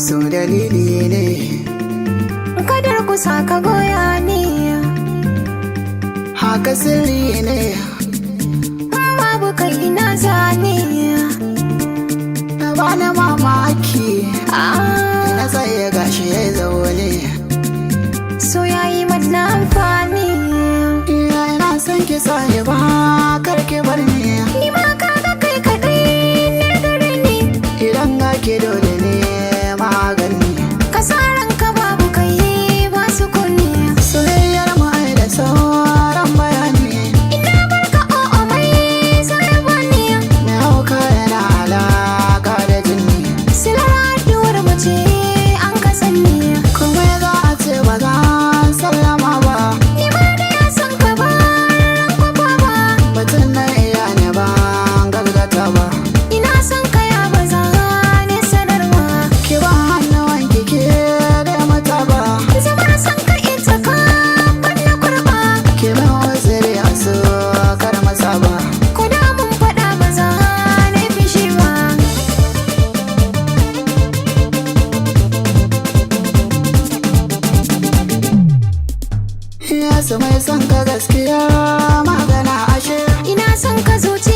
So dalili ne kadar kusa ka goya ni, haka sirri ne babu kai na zane. bana mamaki na tsaye gashi ya zaune. So yayi mana amfani, ina son ki sani ba karki bar ni. ni ma kaga kai kadai ne gare ni. Idan ga ki dole ne magani, Kasaran ka babu kai ba su kunni. soyayyar mu ai da sauran bayani. Ina barka o'o mai zai bani, Na hauka yana alaka da jini, silar addu'ar mu ce an ka sani. kuma za a ce ba za a sallama ba. Ni ma da ya san ka ba ran kwafa ba, Batun na iya ne ba gargata ba. ina son ka ya baza ne sanarwa. Ki ba hannuwan kike da mata ba, Zama san ka ita ka ban na kurba, ki min waziri a so kar masa ba. ko da mun faɗa baza ne fishi ba. Ya su mai son ka gaskiya magana ashe. Ina son ka zuci